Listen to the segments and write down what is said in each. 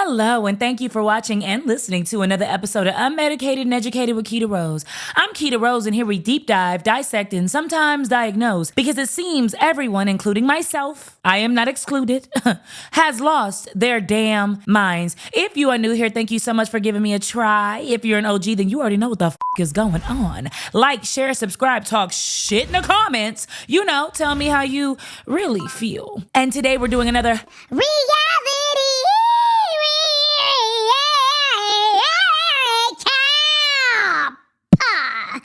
Hello, and thank you for watching and listening to another episode of Unmedicated and Educated with Keita Rose. I'm Keita Rose, and here we deep dive, dissect, and sometimes diagnose, because it seems everyone, including myself, I am not excluded, has lost their damn minds. If you are new here, thank you so much for giving me a try. If you're an OG, then you already know what the is going on. Like, share, subscribe, talk shit in the comments. You know, tell me how you really feel. And today we're doing another reality.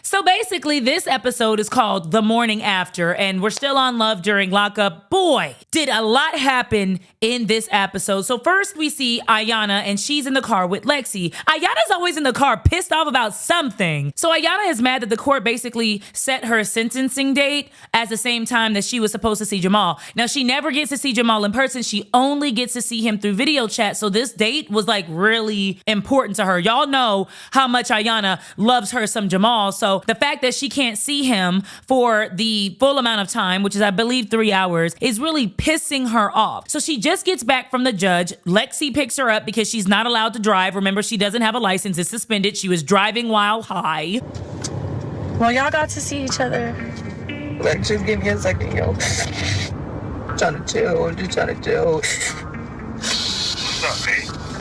So basically, this episode is called The Morning After, and we're still on love during lockup. Boy, did a lot happen in this episode. So first we see Ayana, and she's in the car with Lexi. Ayana's always in the car pissed off about something. So Ayana is mad that the court basically set her sentencing date at the same time that she was supposed to see Jamal. Now, she never gets to see Jamal in person. She only gets to see him through video chat. So this date was like really important to her. Y'all know how much Ayana loves her some Jamal. So the fact that she can't see him for the full amount of time, which is I believe 3 hours, is really pissing her off. So she just gets back from the judge. Lexi picks her up because she's not allowed to drive. Remember, she doesn't have a license. It's suspended. She was driving while high. Well, y'all got to see each other. Like, just give me a second, yo. Trying to chill. I'm just trying to chill.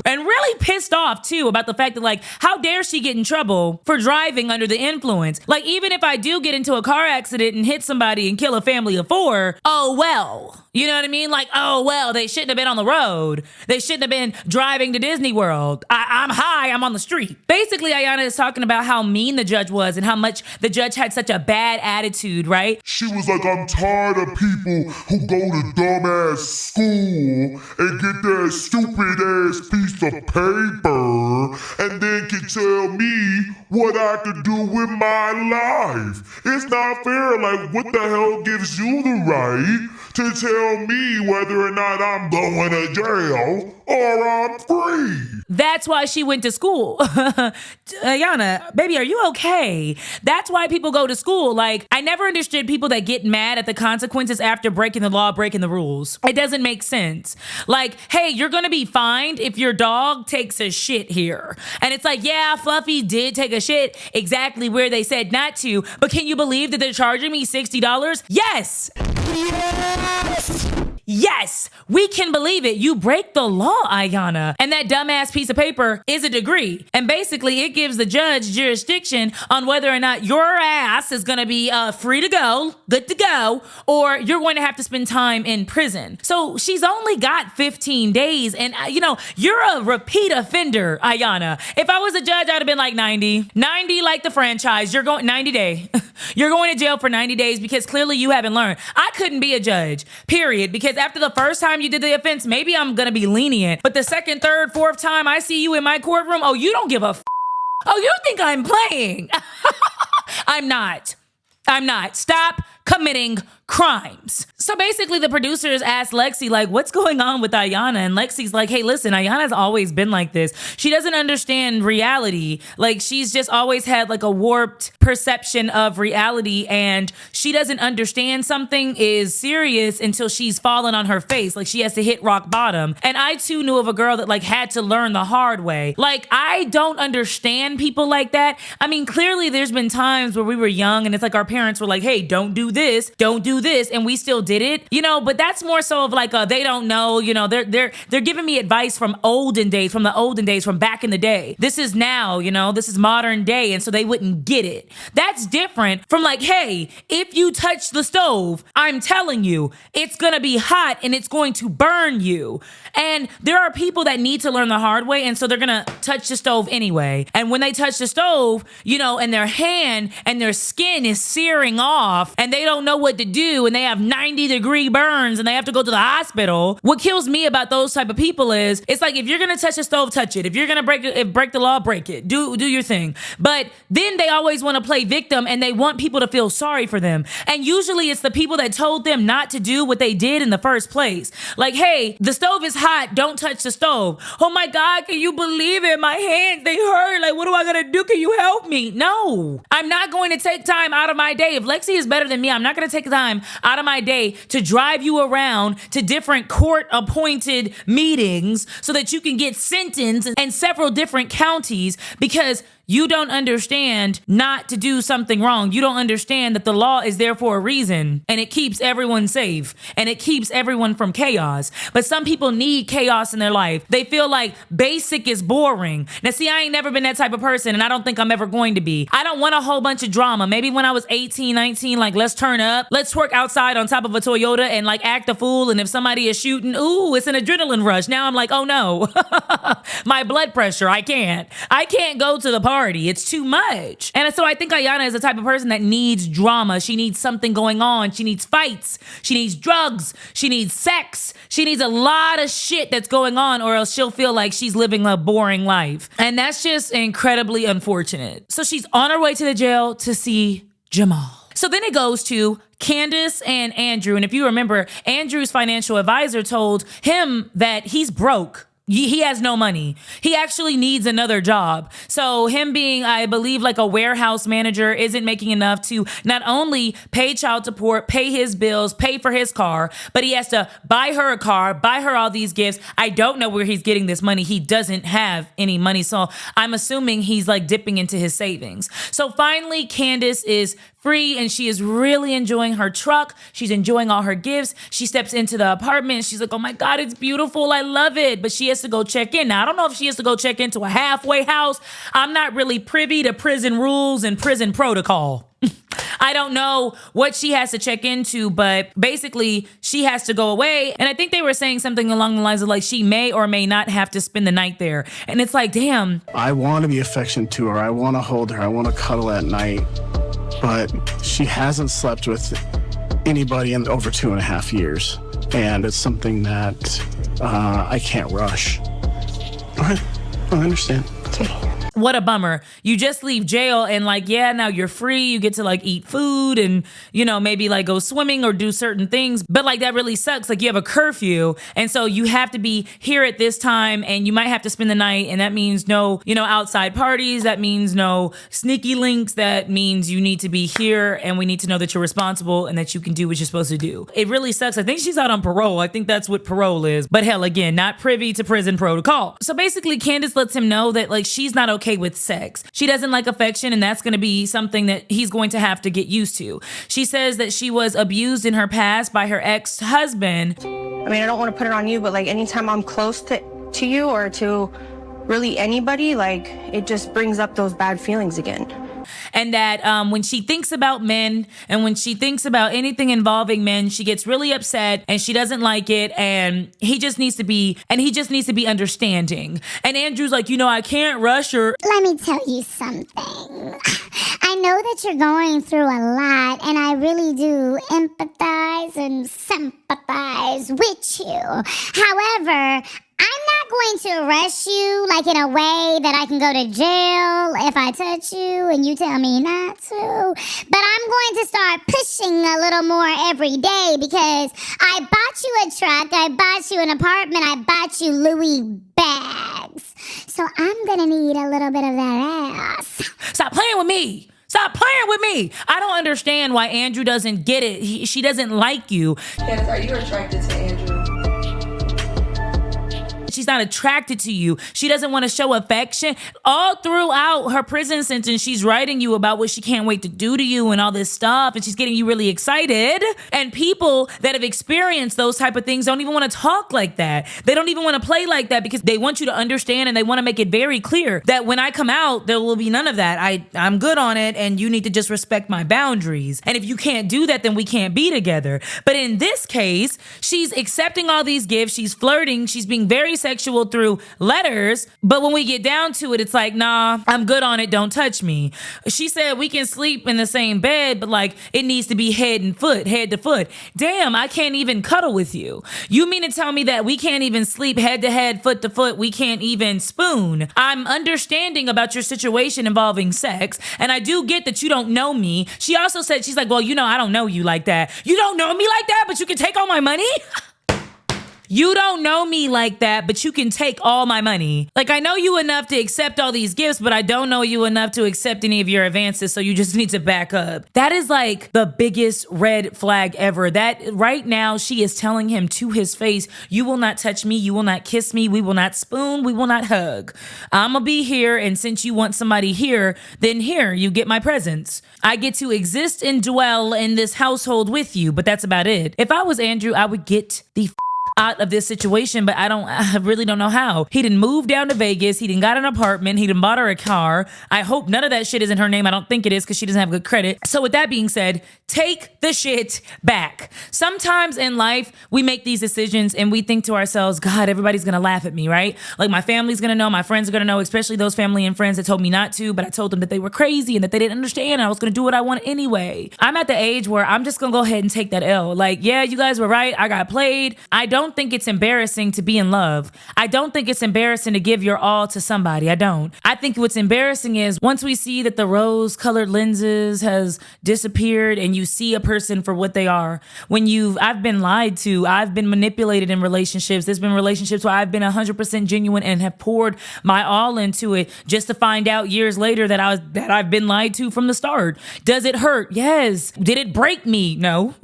And really pissed off, too, about the fact that, like, how dare she get in trouble for driving under the influence? Like, even if I do get into a car accident and hit somebody and kill a family of 4, oh, well. You know what I mean? Like, oh, well, they shouldn't have been on the road. They shouldn't have been driving to Disney World. I'm high, I'm on the street. Basically, Ayana is talking about how mean the judge was and how much the judge had such a bad attitude, right? She was like, I'm tired of people who go to dumbass school and get that stupid ass piece of paper and then can tell me what I could do with my life. It's not fair. Like, what the hell gives you the right to tell me whether or not I'm going to jail or I'm free? That's why she went to school. Ayana, baby, are you okay? That's why people go to school. Like, I never understood people that get mad at the consequences after breaking the law, breaking the rules. It doesn't make sense. Like, hey, you're gonna be fined if your dog takes a shit here. And it's like, yeah, Fluffy did take a shit exactly where they said not to, but can you believe that they're charging me $60? Yes! Yes, we can believe it. You break the law, Ayana. And that dumbass piece of paper is a degree. And basically, it gives the judge jurisdiction on whether or not your ass is going to be free to go, good to go, or you're going to have to spend time in prison. So she's only got 15 days. And, you know, you're a repeat offender, Ayana. If I was a judge, I'd have been like 90. 90 like the franchise. You're going 90 day. You're going to jail for 90 days because clearly you haven't learned. I couldn't be a judge, period, because after the first time you did the offense, maybe I'm gonna be lenient. But the second, third, fourth time I see you in my courtroom, oh, you don't give a Oh, you think I'm playing? I'm not. Stop committing crimes. So basically the producers asked Lexi, like, what's going on with Ayana? And Lexi's like, hey, listen, Ayana's always been like this. She doesn't understand reality. Like, she's just always had like a warped perception of reality, and she doesn't understand something is serious until she's fallen on her face. Like, she has to hit rock bottom. And I too knew of a girl that like had to learn the hard way. Like, I don't understand people like that. I mean, clearly there's been times where we were young and it's like our parents were like, hey, don't do this, and we still did it, you know, but that's more so of like, they don't know, you know, they're giving me advice from the olden days, from back in the day. This is now, you know, this is modern day, and so they wouldn't get it. That's different from like, hey, if you touch the stove, I'm telling you, it's gonna be hot and it's going to burn you. And there are people that need to learn the hard way, and so they're gonna touch the stove anyway. And when they touch the stove, you know, and their hand and their skin is searing off, and they don't know what to do, and they have 90-degree burns and they have to go to the hospital. What kills me about those type of people is, it's like, if you're gonna touch the stove, touch it. If you're gonna break the law, break it. Do your thing. But then they always want to play victim, and they want people to feel sorry for them. And usually it's the people that told them not to do what they did in the first place. Like, hey, the stove is hot, don't touch the stove. Oh my God, can you believe it? My hands, they hurt. Like, what am I gonna do? Can you help me? No, I'm not going to take time out of my day. If Lexi is better than me, I'm not going to take the time out of my day to drive you around to different court-appointed meetings so that you can get sentenced in several different counties because you don't understand not to do something wrong. You don't understand that the law is there for a reason and it keeps everyone safe and it keeps everyone from chaos. But some people need chaos in their life. They feel like basic is boring. Now, see, I ain't never been that type of person and I don't think I'm ever going to be. I don't want a whole bunch of drama. Maybe when I was 18, 19, like let's turn up, let's twerk outside on top of a Toyota and like act a fool. And if somebody is shooting, ooh, it's an adrenaline rush. Now I'm like, oh no, my blood pressure, I can't go to the party. It's too much. And so I think Ayana is the type of person that needs drama. She needs something going on. She needs fights. She needs drugs. She needs sex. She needs a lot of shit that's going on or else she'll feel like she's living a boring life. And that's just incredibly unfortunate. So she's on her way to the jail to see Jamal. So then it goes to Candice and Andrew. And if you remember, Andrew's financial advisor told him that he's broke. He has no money. He actually needs another job. So him being, I believe, like a warehouse manager isn't making enough to not only pay child support, pay his bills, pay for his car, but he has to buy her a car, buy her all these gifts. I don't know where he's getting this money. He doesn't have any money. So I'm assuming he's like dipping into his savings. So finally, Candice is free and she is really enjoying her truck. She's enjoying all her gifts. She steps into the apartment. She's like, oh my God, it's beautiful. I love it. But she has to go check in. Now, I don't know if she has to go check into a halfway house. I'm not really privy to prison rules and prison protocol. I don't know what she has to check into, but basically she has to go away. And I think they were saying something along the lines of like she may or may not have to spend the night there. And it's like, damn. I want to be affectionate to her. I want to hold her. I want to cuddle at night. But she hasn't slept with anybody in over 2.5 years. And it's something that I can't rush. All right, I understand. What a bummer. You just leave jail and like, yeah, now you're free. You get to like eat food and, you know, maybe like go swimming or do certain things. But like that really sucks. Like you have a curfew. And so you have to be here at this time and you might have to spend the night. And that means no, you know, outside parties. That means no sneaky links. That means you need to be here and we need to know that you're responsible and that you can do what you're supposed to do. It really sucks. I think she's out on parole. I think that's what parole is. But hell, again, not privy to prison protocol. So basically Candice lets him know that like she's not okay with sex. She doesn't like affection and that's going to be something that he's going to have to get used to. She says that she was abused in her past by her ex-husband. I mean, I don't want to put it on you, but like anytime I'm close to you or to really anybody, like it just brings up those bad feelings again. And that when she thinks about men and when she thinks about anything involving men, she gets really upset and she doesn't like it. And he just needs to be understanding. And Andrew's like, you know, I can't rush her. Let me tell you something. I know that you're going through a lot and I really do empathize and sympathize with you. However, I'm not going to arrest you like in a way that I can go to jail if I touch you and you tell me not to. But I'm going to start pushing a little more every day because I bought you a truck, I bought you an apartment, I bought you Louis bags. So I'm going to need a little bit of that ass. Stop playing with me. Stop playing with me. I don't understand why Andrew doesn't get it. She doesn't like you. Candice, are you attracted to Andrew? She's not attracted to you. She doesn't want to show affection. All throughout her prison sentence, she's writing you about what she can't wait to do to you and all this stuff. And she's getting you really excited. And people that have experienced those type of things don't even want to talk like that. They don't even want to play like that because they want you to understand and they want to make it very clear that when I come out, there will be none of that. I'm good on it and you need to just respect my boundaries. And if you can't do that, then we can't be together. But in this case, she's accepting all these gifts. She's flirting. She's being very sexual through letters, but when we get down to it, it's like, nah, I'm good on it, don't touch me. She said we can sleep in the same bed, but like it needs to be head to foot. Damn, I can't even cuddle with you. You mean to tell me that we can't even sleep head to head, foot to foot? We can't even spoon. I'm understanding about your situation involving sex, and I do get that you don't know me. She also said, she's like, well, you know, I don't know you like that. You don't know me like that, but you can take all my money? You don't know me like that, but you can take all my money. Like, I know you enough to accept all these gifts, but I don't know you enough to accept any of your advances, so you just need to back up. That is like the biggest red flag ever. That right now, she is telling him to his face, you will not touch me, you will not kiss me, we will not spoon, we will not hug. I'm gonna be here, and since you want somebody here, then here, you get my presence. I get to exist and dwell in this household with you, but that's about it. If I was Andrew, I would get the out of this situation, but I really don't know how. He didn't move down to Vegas. He didn't got an apartment. He didn't bought her a car. I hope none of that shit is in her name. I don't think it is because she doesn't have good credit. So with that being said, take the shit back. Sometimes in life, we make these decisions and we think to ourselves, God, everybody's going to laugh at me, right? Like my family's going to know, my friends are going to know, especially those family and friends that told me not to, but I told them that they were crazy and that they didn't understand and I was going to do what I want anyway. I'm at the age where I'm just going to go ahead and take that L. Like, yeah, you guys were right. I got played. I don't think it's embarrassing to be in love. I don't think it's embarrassing to give your all to somebody. I don't. I think what's embarrassing is once we see that the rose-colored lenses has disappeared and you see a person for what they are. I've been lied to. I've been manipulated in relationships. There's been relationships where I've been 100% genuine and have poured my all into it just to find out years later that I've been lied to from the start. Does it hurt? Yes. Did it break me? No.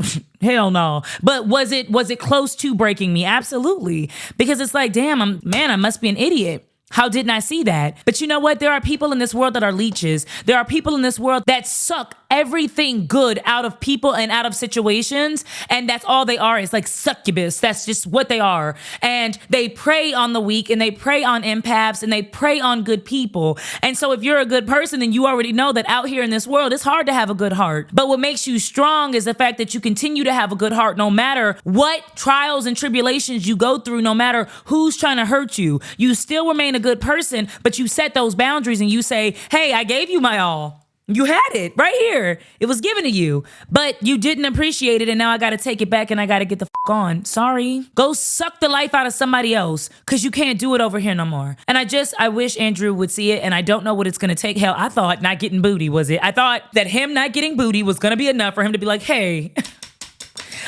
Hell no. But was it close to breaking me? Absolutely. Because it's like, damn, I must be an idiot. How didn't I see that? But you know what? There are people in this world that are leeches. There are people in this world that suck everything good out of people and out of situations. And that's all they are. It's like succubus. That's just what they are. And they prey on the weak and they prey on empaths and they prey on good people. And so if you're a good person, then you already know that out here in this world, it's hard to have a good heart. But what makes you strong is the fact that you continue to have a good heart no matter what trials and tribulations you go through, no matter who's trying to hurt you. You still remain a good person, but you set those boundaries and you say, hey, I gave you my all. You had it right here. It was given to you, but you didn't appreciate it. And now I got to take it back and I got to get the on. Sorry. Go suck the life out of somebody else because you can't do it over here no more. And I wish Andrew would see it. And I don't know what it's going to take. Hell, I thought not getting booty was it. I thought that him not getting booty was going to be enough for him to be like, hey,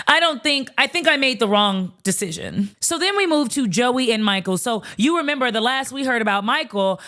I think I made the wrong decision. So then we move to Joey and Michael. So you remember the last we heard about Michael,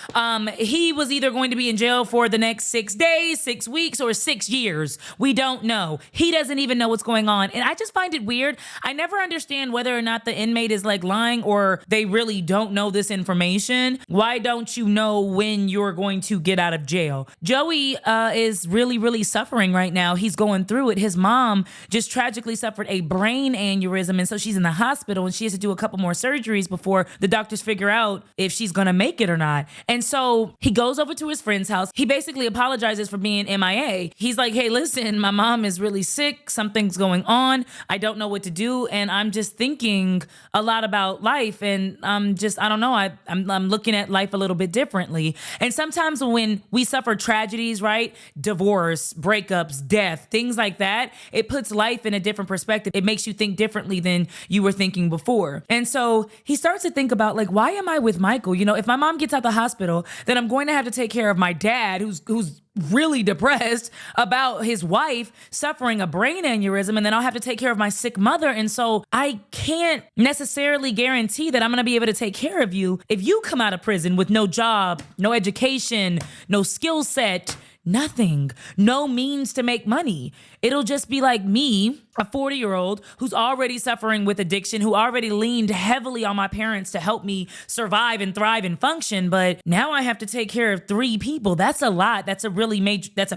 he was either going to be in jail for the next 6 days, 6 weeks, or 6 years. We don't know. He doesn't even know what's going on. And I just find it weird. I never understand whether or not the inmate is like lying or they really don't know this information. Why don't you know when you're going to get out of jail? Joey is really, really suffering right now. He's going through it. His mom just tragically suffered a brain aneurysm, and so she's in the hospital and she has to do a couple more surgeries before the doctors figure out if she's gonna make it or not. And so he goes over to his friend's house. He basically apologizes for being MIA. He's like, hey, listen, my mom is really sick. Something's going on. I don't know what to do, and I'm just thinking a lot about life, and I don't know. I'm looking at life a little bit differently. And sometimes when we suffer tragedies, right? Divorce, breakups, death, things like that, it puts life in a different perspective. It makes you think differently than you were thinking before. And so he starts to think about, like, why am I with Michael? You know, if my mom gets out the hospital, then I'm going to have to take care of my dad who's really depressed about his wife suffering a brain aneurysm, and then I'll have to take care of my sick mother. And so I can't necessarily guarantee that I'm going to be able to take care of you if you come out of prison with no job, no education, no skill set, nothing, no means to make money. It'll just be like me, a 40-year-old who's already suffering with addiction, who already leaned heavily on my parents to help me survive and thrive and function. But now I have to take care of 3 people. That's a lot. That's a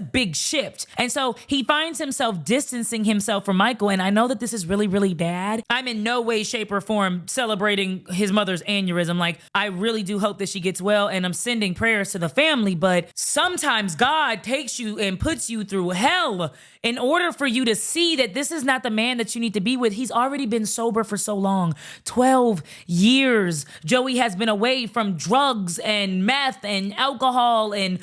big shift. And so he finds himself distancing himself from Michael. And I know that this is really, really bad. I'm in no way, shape, or form celebrating his mother's aneurysm. Like, I really do hope that she gets well, and I'm sending prayers to the family. But sometimes God takes you and puts you through hell in order for you to see that this is not the man that you need to be with. He's already been sober for so long, 12 years. Joey has been away from drugs and meth and alcohol and,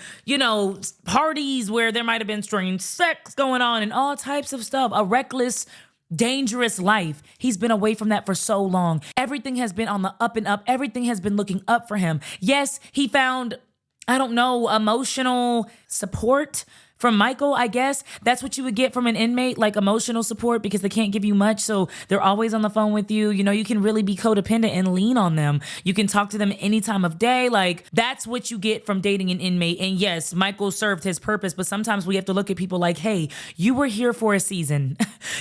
parties where there might have been strange sex going on and all types of stuff. A reckless, dangerous life. He's been away from that for so long. Everything has been on the up and up. Everything has been looking up for him. Yes, he found, emotional support from Michael, I guess that's what you would get from an inmate, like emotional support, because they can't give you much. So they're always on the phone with you. You know, you can really be codependent and lean on them. You can talk to them any time of day. Like, that's what you get from dating an inmate. And yes, Michael served his purpose, but sometimes we have to look at people like, hey, you were here for a season.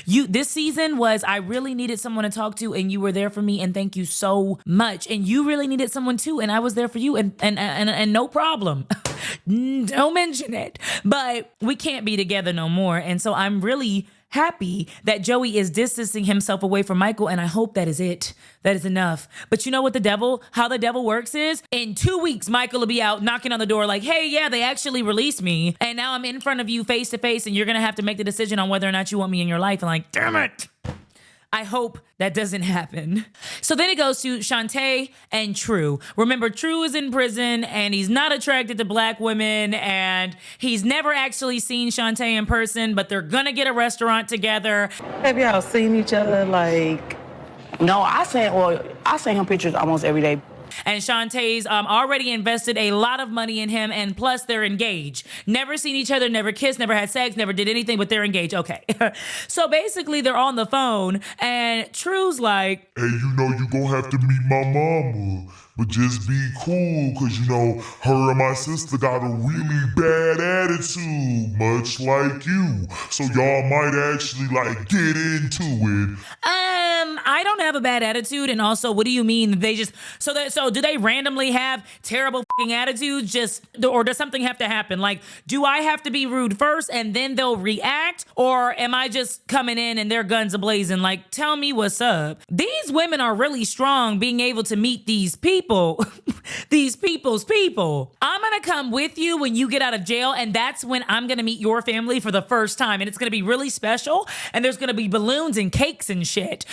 This season was, I really needed someone to talk to, and you were there for me, and thank you so much. And you really needed someone too, and I was there for you, and no problem. Don't mention it. But we can't be together no more. And so I'm really happy that Joey is distancing himself away from Michael, and I hope that is it. That is enough. But you know what how the devil works is, in 2 weeks, Michael will be out knocking on the door like, hey, yeah, they actually released me, and now I'm in front of you face to face, and you're gonna have to make the decision on whether or not you want me in your life. And like, damn it. I hope that doesn't happen. So then it goes to Shante and True. Remember, True is in prison and he's not attracted to black women, and he's never actually seen Shante in person, but they're gonna get a restaurant together. Have y'all seen each other? Like, No, I send him pictures almost every day. And Shantae's already invested a lot of money in him, and plus they're engaged. Never seen each other, never kissed, never had sex, never did anything, but they're engaged. Okay. So basically they're on the phone, and True's like, hey, you know you gonna have to meet my mama, but just be cool, cause you know, her and my sister got a really bad attitude, much like you. So y'all might actually like get into it. I don't have a bad attitude, and also, what do you mean? They just so do they randomly have terrible fucking attitudes? Or does something have to happen? Like, do I have to be rude first and then they'll react, or am I just coming in and they're guns a-blazing? Like, tell me what's up. These women are really strong, being able to meet these people, these people's people. I'm gonna come with you when you get out of jail, and that's when I'm gonna meet your family for the first time, and it's gonna be really special, and there's gonna be balloons and cakes and shit.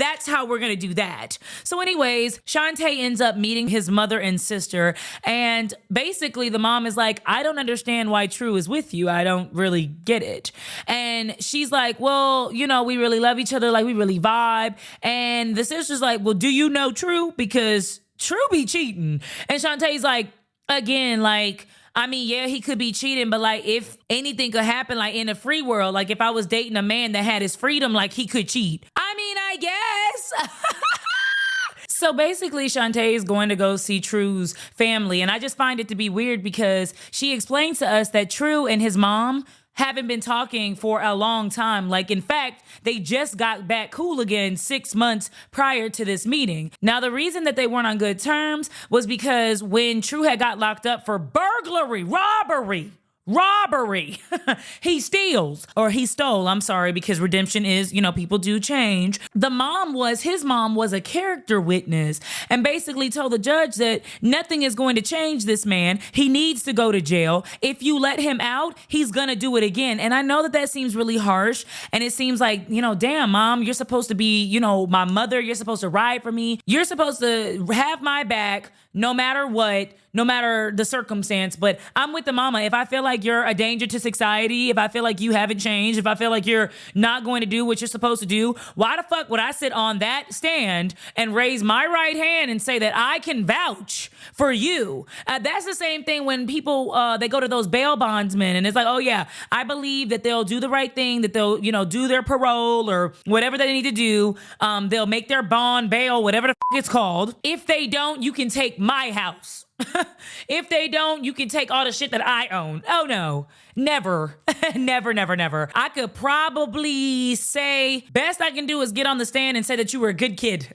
That's how we're gonna do that. So anyways, Shante ends up meeting his mother and sister, and basically the mom is like, I don't understand why True is with you. I don't really get it. And she's like, well, you know, we really love each other, like we really vibe. And the sister's like, well, do you know True? Because True be cheating. And Shantae's like, again, like, I mean, yeah, he could be cheating, but like, if anything could happen, like in a free world, like if I was dating a man that had his freedom, like he could cheat. I mean, I guess. So basically, Shante is going to go see True's family. And I just find it to be weird because she explains to us that True and his mom haven't been talking for a long time. Like, in fact, they just got back cool again 6 months prior to this meeting. Now, the reason that they weren't on good terms was because when True had got locked up for burglary, robbery, he stole, I'm sorry, because redemption is, you know, people do change. His mom was a character witness and basically told the judge that nothing is going to change this man. He needs to go to jail. If you let him out, he's gonna do it again. And I know that seems really harsh, and it seems like, you know, damn, mom, you're supposed to be, you know, my mother. You're supposed to ride for me. You're supposed to have my back no matter what, no matter the circumstance. But I'm with the mama. If I feel like you're a danger to society, if I feel like you haven't changed, if I feel like you're not going to do what you're supposed to do, why the fuck would I sit on that stand and raise my right hand and say that I can vouch for you? That's the same thing when people, they go to those bail bondsmen and it's like, oh yeah, I believe that they'll do the right thing, that they'll, you know, do their parole or whatever they need to do. They'll make their bond, bail, whatever the fuck it's called. If they don't, you can take my house. If they don't, you can take all the shit that I own. Oh no, never, never. I could probably say, best I can do is get on the stand and say that you were a good kid,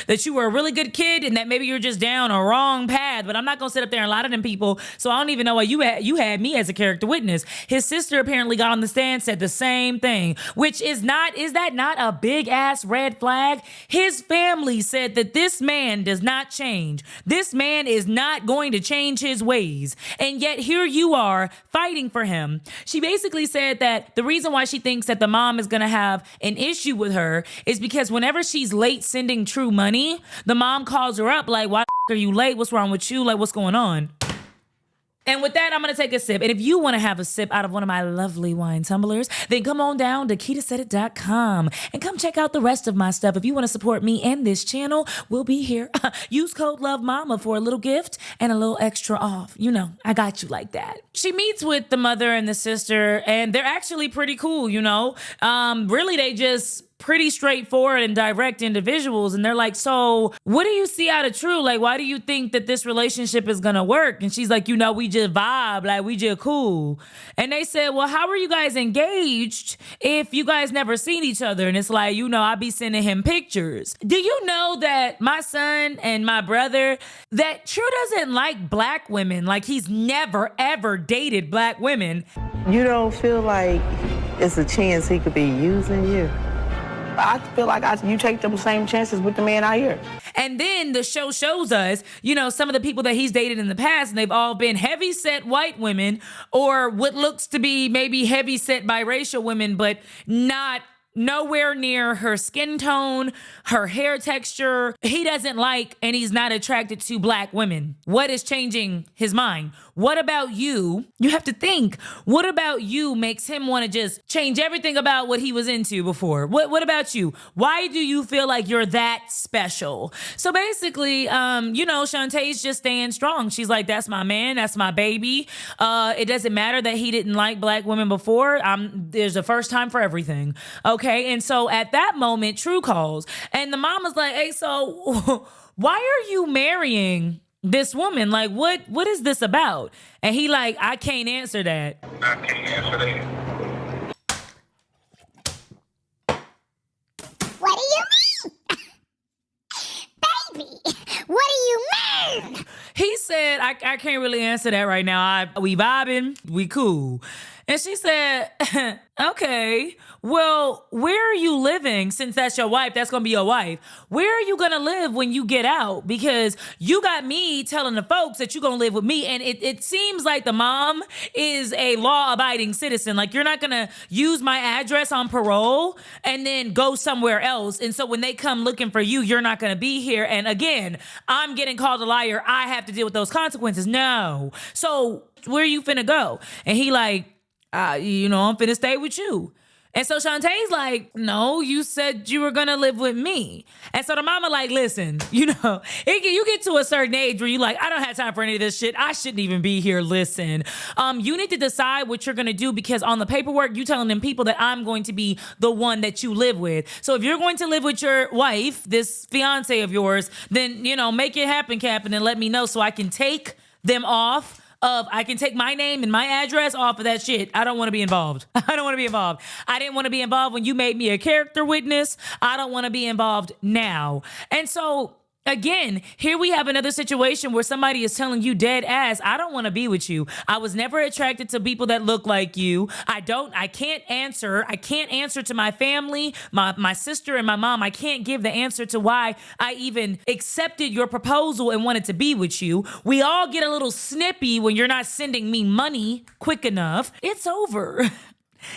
that you were a really good kid, and that maybe you're just down a wrong path. But I'm not gonna sit up there and lie to them people. So I don't even know why you had me as a character witness. His sister apparently got on the stand, said the same thing, which is that not a big ass red flag? His family said that this man does not change. This man is not going to change his ways. And yet here you are fighting for him. She basically said that the reason why she thinks that the mom is going to have an issue with her is because whenever she's late sending True money, the mom calls her up like, why the are you late? What's wrong with you? Like, what's going on? And with that, I'm going to take a sip. And if you want to have a sip out of one of my lovely wine tumblers, then come on down to KitaSaidIt.com and come check out the rest of my stuff. If you want to support me and this channel, we'll be here. Use code LOVEMAMA for a little gift and a little extra off. You know, I got you like that. She meets with the mother and the sister, and they're actually pretty cool, you know. Really, they just pretty straightforward and direct individuals. And they're like, so what do you see out of True? Like, why do you think that this relationship is going to work? And she's like, you know, we just vibe, like we just cool. And they said, well, how are you guys engaged if you guys never seen each other? And it's like, you know, I be sending him pictures. Do you know that my son and my brother, that True doesn't like black women? Like, he's never, ever dated black women. You don't feel like it's a chance he could be using you? I feel like you take them same chances with the man out here. And then the show shows us, you know, some of the people that he's dated in the past, and they've all been heavy-set white women or what looks to be maybe heavy-set biracial women, but nowhere near her skin tone, her hair texture. He doesn't like, and he's not attracted to black women. What is changing his mind? What about you? You have to think, what about you makes him want to just change everything about what he was into before? What about you? Why do you feel like you're that special? So basically, you know, Shantae's just staying strong. She's like, that's my man. That's my baby. It doesn't matter that he didn't like black women before. There's a first time for everything. Okay. And so at that moment, True calls, and the mama's like, hey, so why are you marrying this woman? Like, what is this about? And he like, I can't answer that. I can't answer that. What do you mean? Baby, what do you mean? He said, I can't really answer that right now. We vibing, we cool. And she said, okay, well, where are you living? Since that's your wife, that's going to be your wife. Where are you going to live when you get out? Because you got me telling the folks that you're going to live with me. And it seems like the mom is a law-abiding citizen. Like, you're not going to use my address on parole and then go somewhere else. And so when they come looking for you, you're not going to be here. And again, I'm getting called a liar. I have to deal with those consequences. No. So where you finna go? And he like, you know, I'm finna stay with you. And so Shantae's like, no, you said you were gonna live with me. And so the mama like, listen, you know, you get to a certain age where you like, I don't have time for any of this shit. I shouldn't even be here. Listen, you need to decide what you're gonna do, because on the paperwork, you telling them people that I'm going to be the one that you live with. So if you're going to live with your wife, this fiance of yours, then, you know, make it happen, Captain, and let me know so I can take them off. I can take my name and my address off of that shit. I don't want to be involved. I don't want to be involved. I didn't want to be involved when you made me a character witness. I don't want to be involved now. And so, again, here we have another situation where somebody is telling you dead ass, I don't want to be with you. I was never attracted to people that look like you. I can't answer to my family, my sister and my mom. I can't give the answer to why I even accepted your proposal and wanted to be with you. We all get a little snippy when you're not sending me money quick enough. It's over.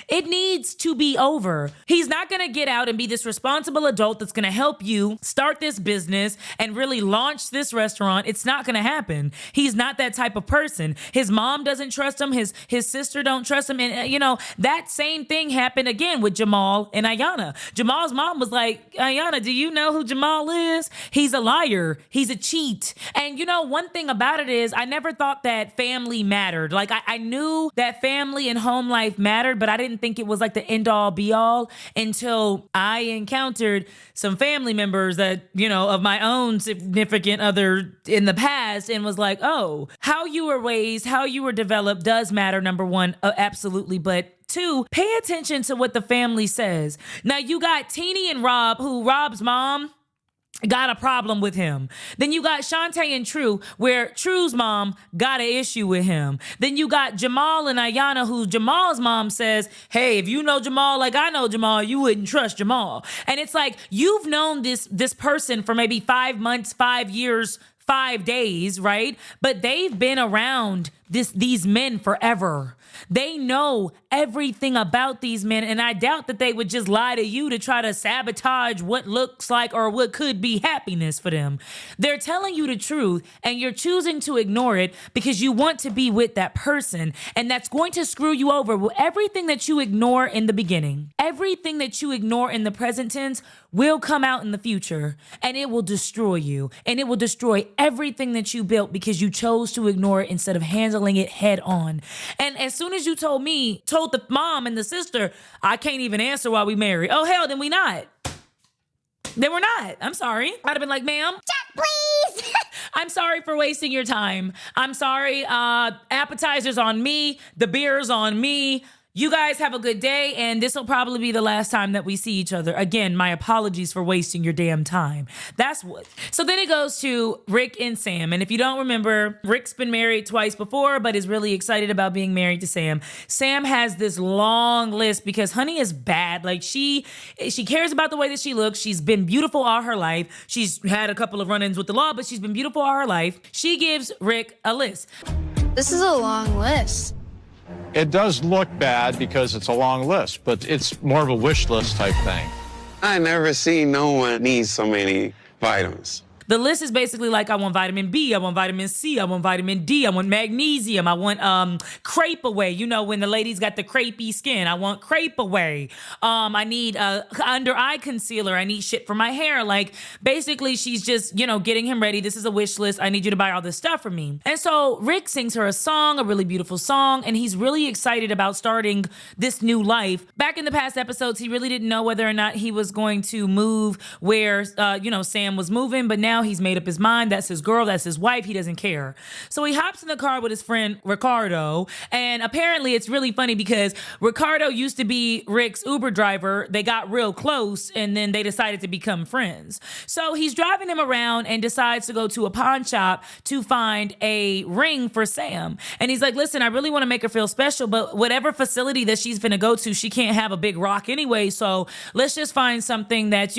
It needs to be over. He's not going to get out and be this responsible adult that's going to help you start this business and really launch this restaurant. It's not going to happen. He's not that type of person. His mom doesn't trust him. His sister don't trust him. And, you know, that same thing happened again with Jamal and Ayana. Jamal's mom was like, Ayana, do you know who Jamal is? He's a liar. He's a cheat. And, you know, one thing about it is I never thought that family mattered. Like, I knew that family and home life mattered, but I didn't think it was like the end all be all until I encountered some family members that, you know, of my own significant other in the past, and was like, oh, how you were raised, how you were developed does matter, number one, absolutely. But two, pay attention to what the family says. Now you got Teenie and Rob, who Rob's mom got a problem with him. Then you got Shante and True, where True's mom got an issue with him. Then you got Jamal and Ayana, who Jamal's mom says, hey, if you know Jamal like I know Jamal, you wouldn't trust Jamal. And it's like, you've known this person for maybe 5 months, 5 years, 5 days, right? But they've been around these men forever. They know everything about these men, and I doubt that they would just lie to you to try to sabotage what looks like or what could be happiness for them. They're telling you the truth, and you're choosing to ignore it because you want to be with that person, and that's going to screw you over. Well, everything that you ignore in the beginning, everything that you ignore in the present tense will come out in the future, and it will destroy you, and it will destroy everything that you built because you chose to ignore it instead of handling it head on. And as soon as you told the mom and the sister, I can't even answer why we married. Oh, hell, then we not. Then we're not. I'm sorry. I'd have been like, ma'am. Check, please. I'm sorry for wasting your time. I'm sorry. Appetizers on me. The beer's on me. You guys have a good day, and this will probably be the last time that we see each other. Again, my apologies for wasting your damn time. That's what. So then it goes to Rick and Sam. And if you don't remember, Rick's been married twice before, but is really excited about being married to Sam. Sam has this long list because honey is bad. Like she cares about the way that she looks. She's been beautiful all her life. She's had a couple of run-ins with the law, but she's been beautiful all her life. She gives Rick a list. This is a long list. It does look bad because it's a long list, but it's more of a wish list type thing. I never seen no one need so many vitamins. The list is basically like, I want vitamin B, I want vitamin C, I want vitamin D, I want magnesium, I want crepe away. You know, when the ladies got the crepey skin, I want crepe away. I need under eye concealer. I need shit for my hair. Like, basically, she's just, getting him ready. This is a wish list. I need you to buy all this stuff for me. And so Rick sings her a song, a really beautiful song, and he's really excited about starting this new life. Back in the past episodes, he really didn't know whether or not he was going to move where, Sam was moving, but now he's made up his mind. That's his girl. That's his wife. He doesn't care. So he hops in the car with his friend Ricardo. And apparently it's really funny because Ricardo used to be Rick's Uber driver. They got real close and then they decided to become friends. So he's driving him around and decides to go to a pawn shop to find a ring for Sam. And he's like, listen, I really want to make her feel special, but whatever facility that she's finna go to, she can't have a big rock anyway. So let's just find something that's,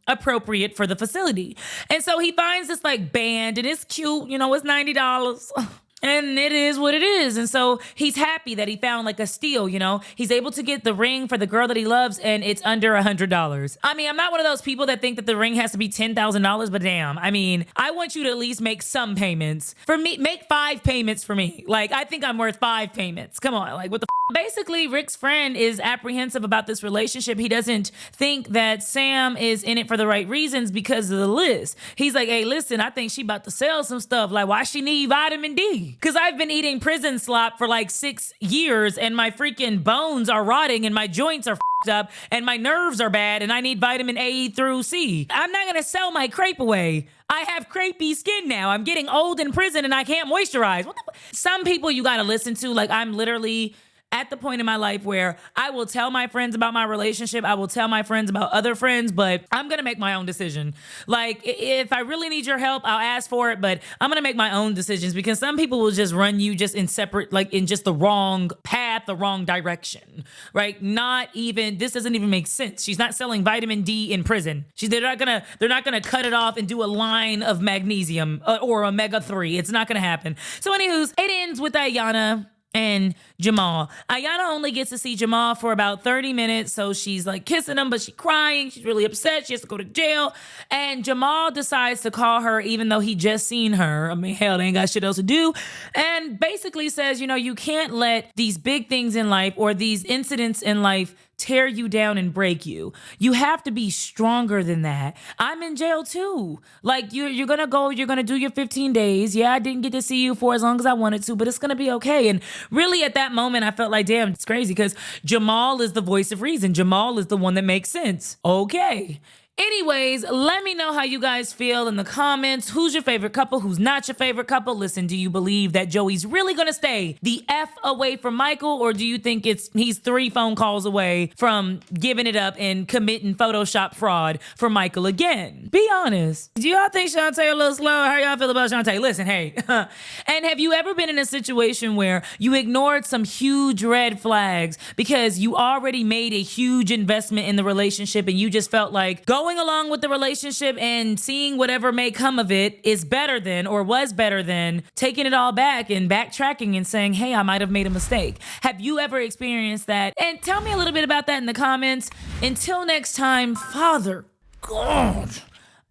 appropriate for the facility. And so he finds this band and it's cute, it's $90. And it is what it is. And so he's happy that he found a steal, He's able to get the ring for the girl that he loves and it's under $100. I mean, I'm not one of those people that think that the ring has to be $10,000, but damn, I mean, I want you to at least make some payments. For me, make 5 payments for me. I think I'm worth 5 payments. Come on, what the Basically, Rick's friend is apprehensive about this relationship. He doesn't think that Sam is in it for the right reasons because of the list. He's like, hey, listen, I think she about to sell some stuff. Why she need vitamin D? Because I've been eating prison slop for 6 years and my freaking bones are rotting and my joints are f***ed up and my nerves are bad and I need vitamin A through C. I'm not going to sell my crepe away. I have crepey skin now. I'm getting old in prison and I can't moisturize. Some people you got to listen to. I'm literally at the point in my life where I will tell my friends about my relationship. I will tell my friends about other friends, but I'm going to make my own decision. If I really need your help, I'll ask for it, but I'm going to make my own decisions because some people will just run you just in separate, in just the wrong path, the wrong direction, right? This doesn't even make sense. She's not selling vitamin D in prison. They're not going to cut it off and do a line of magnesium or omega-3. It's not going to happen. So anywho's, it ends with Ayana and Jamal. Ayana only gets to see Jamal for about 30 minutes, so she's kissing him, but she's crying. She's really upset. She has to go to jail. And Jamal decides to call her even though he just seen her. I mean, hell, they ain't got shit else to do. And basically says, you can't let these big things in life or these incidents in life tear you down and break you. You have to be stronger than that. I'm in jail too. You're gonna go, you're gonna do your 15 days. Yeah, I didn't get to see you for as long as I wanted to, but it's gonna be okay. And really at that moment, I felt damn, it's crazy because Jamal is the voice of reason. Jamal is the one that makes sense. Okay. Anyways, let me know how you guys feel in the comments. Who's your favorite couple? Who's not your favorite couple? Listen, do you believe that Joey's really gonna stay the F away from Michael? Or do you think he's 3 phone calls away from giving it up and committing Photoshop fraud for Michael again? Be honest. Do y'all think Shante a little slow? How y'all feel about Shante? Listen, hey. And have you ever been in a situation where you ignored some huge red flags because you already made a huge investment in the relationship and you just felt going going along with the relationship and seeing whatever may come of it is better than, or was better than, taking it all back and backtracking and saying, hey, I might have made a mistake. Have you ever experienced that? And tell me a little bit about that in the comments. Until next time, Father God,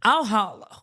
I'll holla.